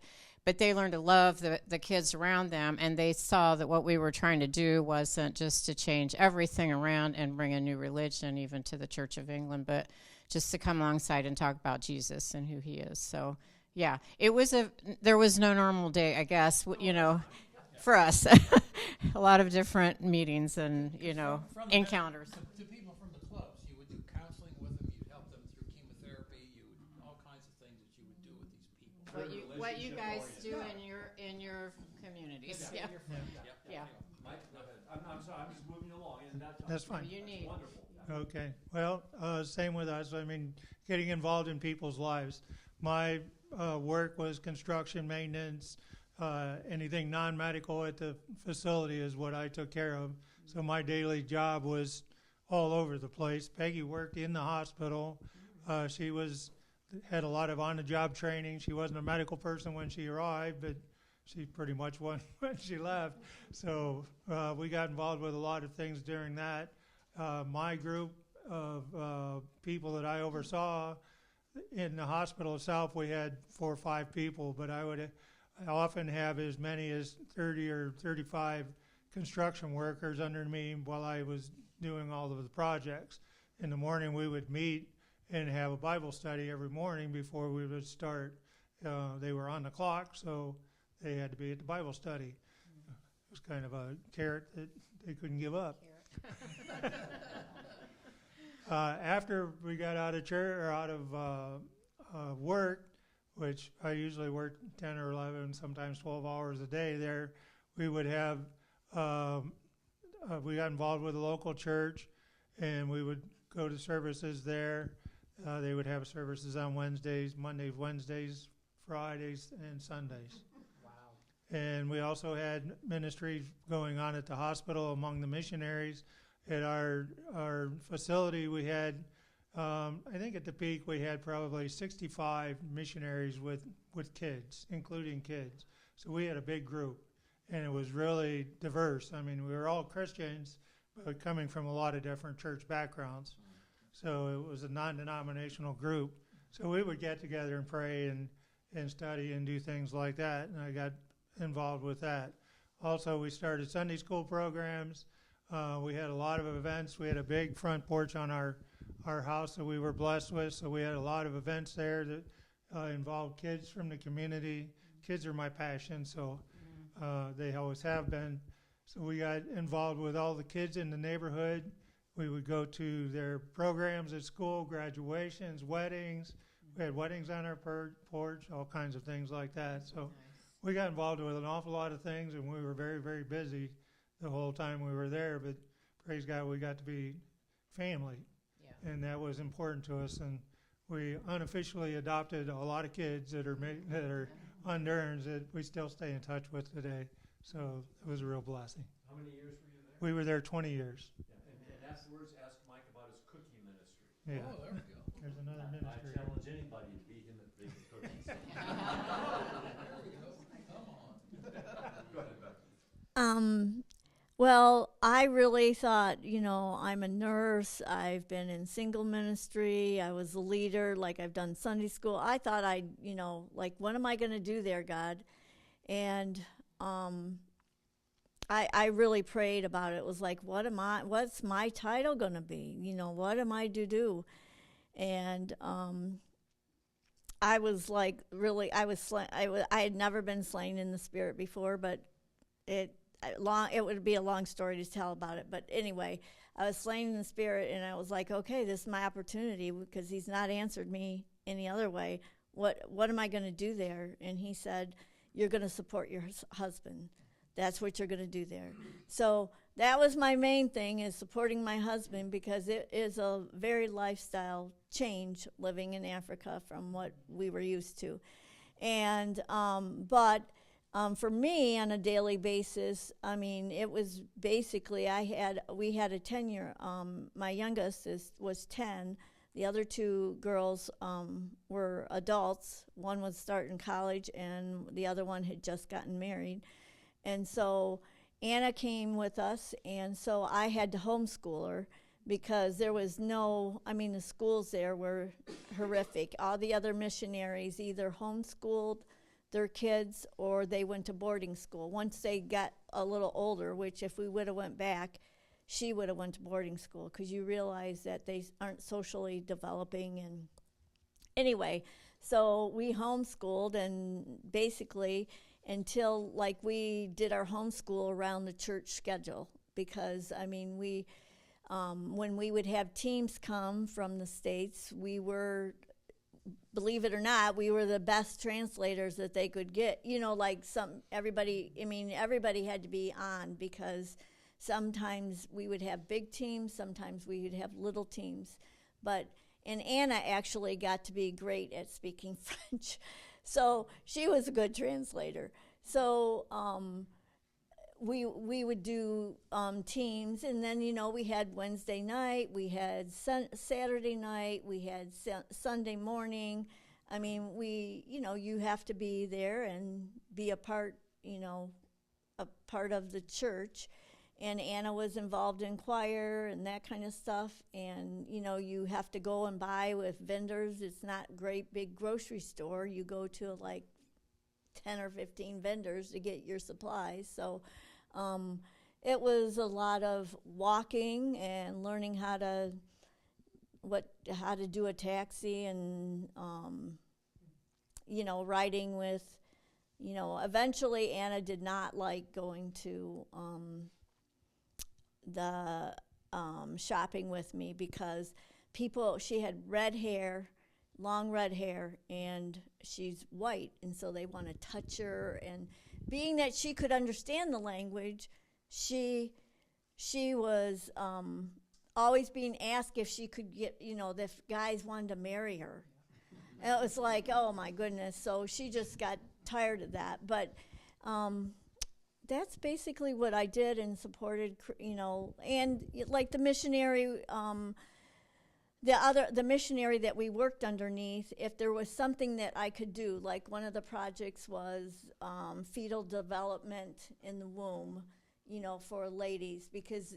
they learned to love the kids around them, and they saw that what we were trying to do wasn't just to change everything around and bring a new religion even to the Church of England, but just to come alongside and talk about Jesus and who he is. So, yeah, there was no normal day, I guess, for us. A lot of different meetings and, encounters. To people from the clubs, you would do counseling what you guys do in your communities. Yeah. Yeah. Mike, go ahead. I'm sorry, I'm just moving along, and That's fine. You need. Wonderful. Okay. Well, same with us. I mean, getting involved in people's lives. My work was construction, maintenance, anything non-medical at the facility is what I took care of. So my daily job was all over the place. Peggy worked in the hospital. She had a lot of on-the-job training. She wasn't a medical person when she arrived, but she pretty much was when she left. So we got involved with a lot of things during that. My group of people that I oversaw in the hospital itself, we had 4 or 5 people, but I often have as many as 30 or 35 construction workers under me while I was doing all of the projects. In the morning, we would meet and have a Bible study every morning before we would start. They were on the clock, so they had to be at the Bible study. It was kind of a carrot that they couldn't give up. After we got out of church or out of work, which I usually worked 10 or 11, sometimes 12 hours a day there, we would have, we got involved with a local church, and we would go to services there. They would have services on Wednesdays, Mondays, Wednesdays, Fridays, and Sundays. Wow. And we also had ministry going on at the hospital among the missionaries. At our facility, we had, I think at the peak, we had probably 65 missionaries with kids, including kids. So we had a big group, and it was really diverse. I mean, we were all Christians, but coming from a lot of different church backgrounds. So it was a non-denominational group. So we would get together and pray and study and do things like that, and I got involved with that. Also, we started Sunday school programs. We had a lot of events. We had a big front porch on our house that we were blessed with, so we had a lot of events there that involved kids from the community. Kids are my passion, so they always have been. So we got involved with all the kids in the neighborhood. We would go to their programs at school, graduations, weddings. We had weddings on our porch, all kinds of things like that. So we got involved with an awful lot of things, and we were very, very busy the whole time we were there. But praise God, we got to be family, and that was important to us. And we unofficially adopted a lot of kids that are Hondurans that we still stay in touch with today. So it was a real blessing. How many years were you there? We were there 20 years. Yeah. And afterwards, ask Mike about his cooking ministry. Yeah. Oh, there we go. There's another ministry. I challenge anybody to beat him at baking cookies. There we go. Come on. Go ahead, Becky. Well, I really thought, I'm a nurse. I've been in single ministry. I was a leader. Like, I've done Sunday school. I thought what am I going to do there, God? And I really prayed about it. It was like, what's my title going to be? What am I to do? And I was like, really, I had never been slain in the spirit before, but it would be a long story to tell about it. But anyway, I was slain in the spirit, and I was like, okay, this is my opportunity because he's not answered me any other way. What am I going to do there? And he said, you're going to support your husband. That's what you're going to do there. So that was my main thing, is supporting my husband, because it is a very lifestyle change living in Africa from what we were used to. And for me, on a daily basis, I mean, it was basically we had a 10-year. My youngest was 10. The other 2 girls were adults. One was starting college, and the other one had just gotten married. And so Anna came with us, and so I had to homeschool her because there was the schools there were horrific. All the other missionaries either homeschooled their kids or they went to boarding school. Once they got a little older, which if we would have went back, she would have went to boarding school, because you realize that they aren't socially developing. And anyway, so we homeschooled, and basically until we did our homeschool around the church schedule, because we when we would have teams come from the States, we were believe it or not, we were the best translators that they could get. You know, like everybody had to be on, because sometimes we would have big teams, sometimes we would have little teams. And Anna actually got to be great at speaking French. So she was a good translator. So we would do teams, and then, you know, we had Wednesday night, we had Saturday night, we had Sunday morning. I mean, you have to be there and be a part of the church. And Anna was involved in choir and that kind of stuff. And, you know, you have to go and buy with vendors. It's not a great big grocery store. You go to like 10 or 15 vendors to get your supplies. So it was a lot of walking and learning how to do a taxi, and, riding with, eventually Anna did not like going to the shopping with me, because she had red hair, long red hair, and she's white, and so they want to touch her. And being that she could understand the language, she was always being asked if she could get, if guys wanted to marry her. And it was like, oh my goodness. So she just got tired of that. But that's basically what I did and supported, and like the missionary, the missionary that we worked underneath, if there was something that I could do, like one of the projects was fetal development in the womb, for ladies, because,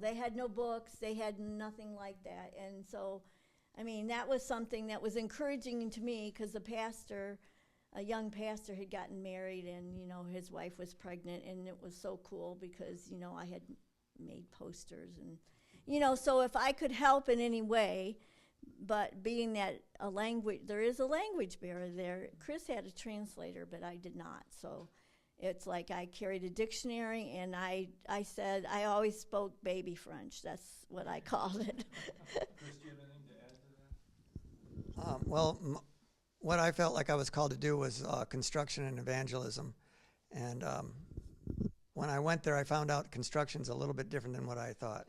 they had no books, they had nothing like that. And so, I mean, that was something that was encouraging to me, because a young pastor had gotten married, and, his wife was pregnant, and it was so cool because, I had made posters, and, so if I could help in any way, but being that there is a language barrier there. Chris had a translator, but I did not. So it's like I carried a dictionary, and I said I always spoke baby French. That's what I called it. Chris, do you have anything to add to that? What I felt like I was called to do was construction and evangelism. And when I went there, I found out construction's a little bit different than what I thought.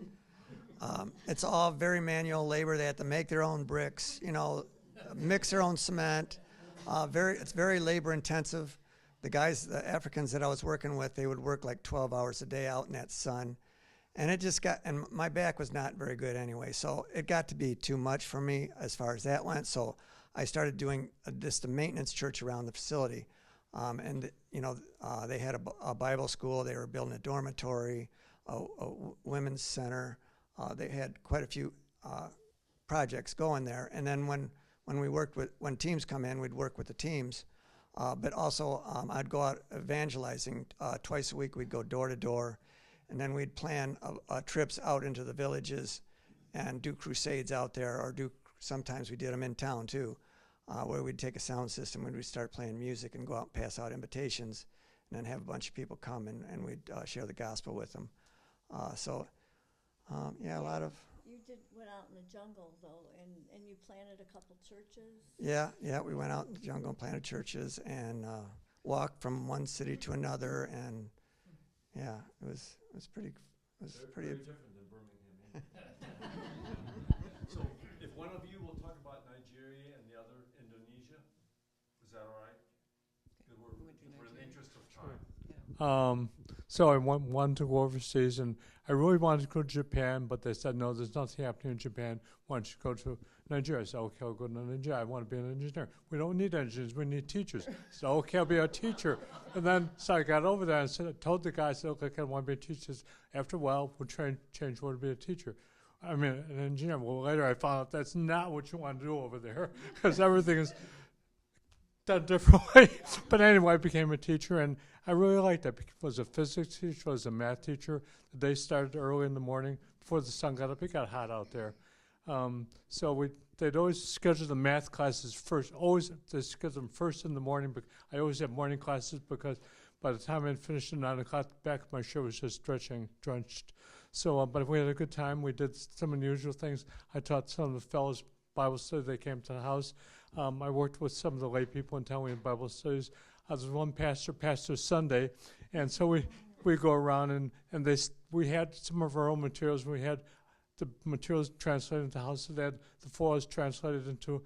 It's all very manual labor. They have to make their own bricks, mix their own cement. It's very labor intensive. The Africans that I was working with, they would work like 12 hours a day out in that sun. And and my back was not very good anyway, so it got to be too much for me as far as that went. So I started doing just a maintenance church around the facility. They had a Bible school. They were building a dormitory, a women's center. They had quite a few projects going there. And then when teams come in, we'd work with the teams. But also I'd go out evangelizing twice a week. We'd go door to door. And then we'd plan trips out into the villages and do crusades out there, or sometimes we did them in town too, where we'd take a sound system and we'd start playing music and go out and pass out invitations, and then have a bunch of people come and we'd share the gospel with them. A lot of... You went out in the jungle, though, and you planted a couple churches? Yeah, we went out in the jungle and planted churches and walked from one city to another, and yeah, it was pretty different than Birmingham. So if one of you will talk about Nigeria and the other Indonesia, is that all right? For the interest of time. So I wanted to go overseas, and I really wanted to go to Japan, but they said, no, there's nothing happening in Japan. Why don't you go to Nigeria? I said, okay, I'll go to Nigeria. I want to be an engineer. We don't need engineers, we need teachers. So, okay, I'll be a teacher. And then, so I got over there and told the guy, I said, okay, I want to be a teacher. After a while, we'll change what to be a teacher. I mean, an engineer. Well, later I found out that's not what you want to do over there, because everything is done differently. But anyway, I became a teacher, and I really liked it. I was a physics teacher, I was a math teacher. The day started early in the morning before the sun got up. It got hot out there. So they'd always schedule the math classes first. They schedule them first in the morning. But I always had morning classes, because by the time I'd finished at 9 o'clock, the back of my shirt was just drenched. So, but we had a good time. We did some unusual things. I taught some of the fellows Bible study. They came to the house. I worked with some of the lay people in town. We had Bible studies. There's one pastor Sunday, and so we go around and we had some of our own materials. We had the materials translated into house. So they had the 4 laws translated into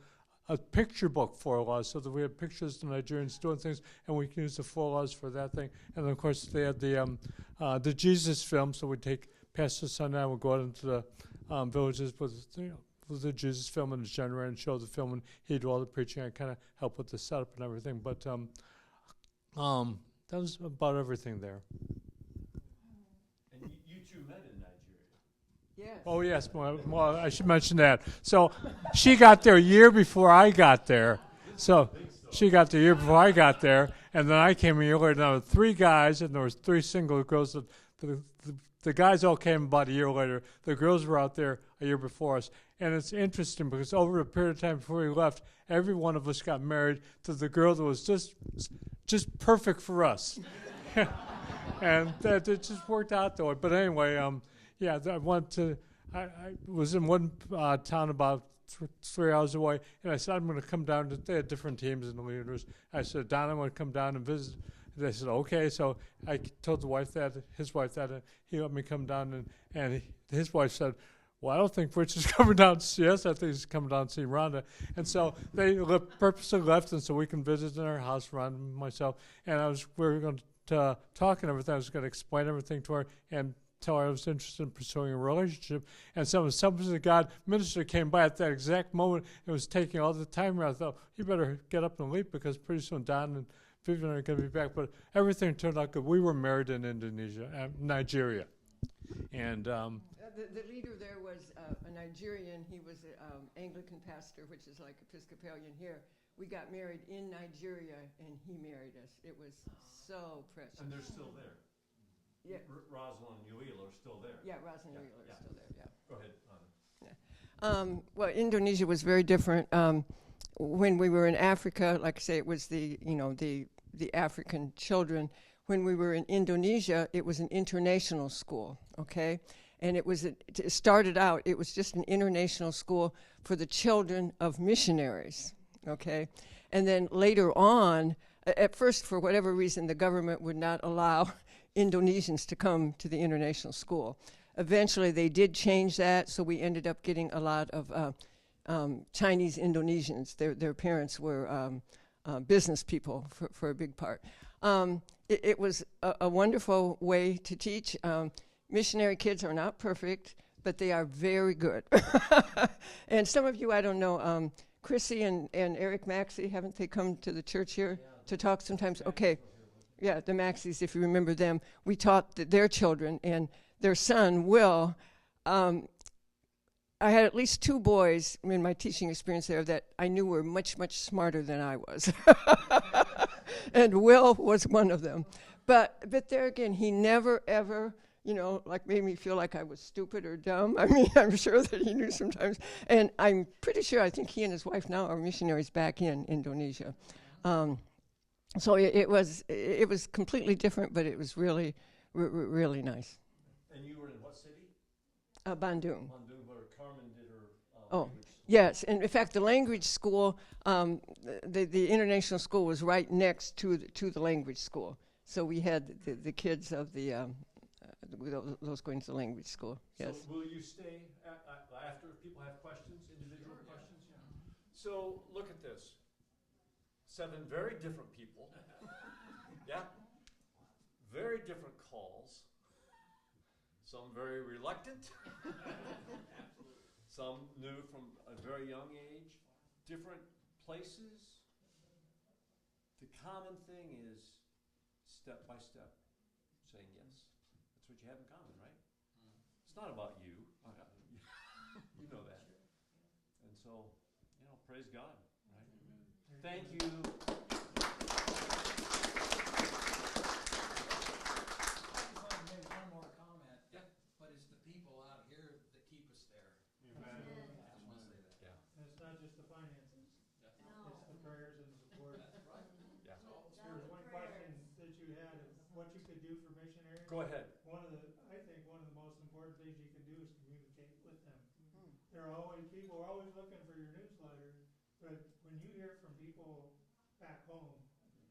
a picture book, 4 laws, so that we had pictures of Nigerians doing things, and we can use the 4 laws for that thing. And then, of course, they had the Jesus film, so we'd take Pastor Sunday, and we'd go out into the villages with the Jesus film and the generator and show the film, and he'd do all the preaching and kind of help with the setup and everything. But that was about everything there. And you two met in Nigeria. Yes. Oh, yes. Well, I should mention that. So she got there a year before I got there. So she got there a year before I got there, and then I came a year later. Now, there were 3 guys, and there was 3 single girls. The guys all came about a year later. The girls were out there a year before us. And it's interesting because over a period of time before we left, every one of us got married to the girl that was just perfect for us. And that it just worked out that way. But anyway, yeah, I was in one town about 3 hours away, and I said, I'm going to come down. They had different teams and the leaders. I said, Don, I'm going to come down and visit. They said, okay. So I told his wife that, and he let me come down, and his wife said, well, I don't think Rich is coming down to see us. I think he's coming down to see Rhonda. And so they purposely left, and so we can visit in our house, Rhonda and myself. And we were going to talk and everything. I was going to explain everything to her and tell her I was interested in pursuing a relationship. And some of the God minister came by at that exact moment and was taking all the time around. I thought, you better get up and leave because pretty soon Don and Vivian are going to be back. But everything turned out good. We were married in Nigeria. And the leader there was a Nigerian. He was an Anglican pastor, which is like Episcopalian here. We got married in Nigeria, and he married us. It was so precious. And they're still there. Yeah. Rosalind and Uil are still there. Yeah, Rosalind and Uil are still there, yeah. Go ahead, Anna. Well, Indonesia was very different. When we were in Africa, like I say, it was the African children. When we were in Indonesia, it was an international school, okay? And it started out, it was just an international school for the children of missionaries, okay? And then later on, at first, for whatever reason, the government would not allow Indonesians to come to the international school. Eventually, they did change that, so we ended up getting a lot of Chinese Indonesians. Their parents were business people for a big part. It was a wonderful way to teach. Missionary kids are not perfect, but they are very good. And some of you, I don't know, Chrissy and Eric Maxey, haven't they come to the church here to talk sometimes? Okay. Yeah, the Maxies, if you remember them. We taught their children, and their son, Will. I had at least 2 boys in my teaching experience there that I knew were much, much smarter than I was. And Will was one of them. But there again, he never, ever, made me feel like I was stupid or dumb. I mean, I'm sure that he knew sometimes. And I'm pretty sure, I think he and his wife now are missionaries back in Indonesia. So it was completely different, but it was really, really nice. And you were in what city? Bandung. Bandung, where Carmen did her language. Yes, and in fact, the language school, the international school was right next to the language school. So we had the kids of those going to the language school. Yes. So will you stay after if people have questions, individual questions? Yeah. So look at this. 7 very different people. Yeah. Very different calls. Some very reluctant. Some knew from a very young age. Different places. The common thing is step by step saying yes. That's what you have in common, right? It's not about you. You know that. And so, praise God, right? Thank you. Maybe one more comment. Yeah. But it's the people out here that keep us there. Amen. I just want to say that. Yeah. And it's not just the finances. No. It's the prayers and the support. That's right. Yeah. There's one question that you had of what you could do for missionaries. Go ahead. I think one of the most important things you can do is communicate with them. People are always looking for your but when you hear from people back home,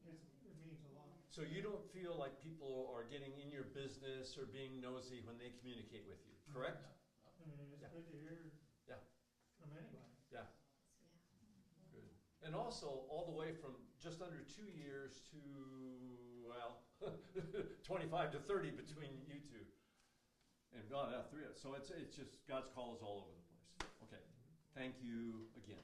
it means a lot. So you don't feel like people are getting in your business or being nosy when they communicate with you, correct? I mean, it's Yeah. good to hear Yeah. from anybody. Yeah. Good. And also, all the way from just under 2 years to, well, 25 to 30 between you two. And God, yeah, 3. So it's just God's call is all over the place. Okay. Thank you again.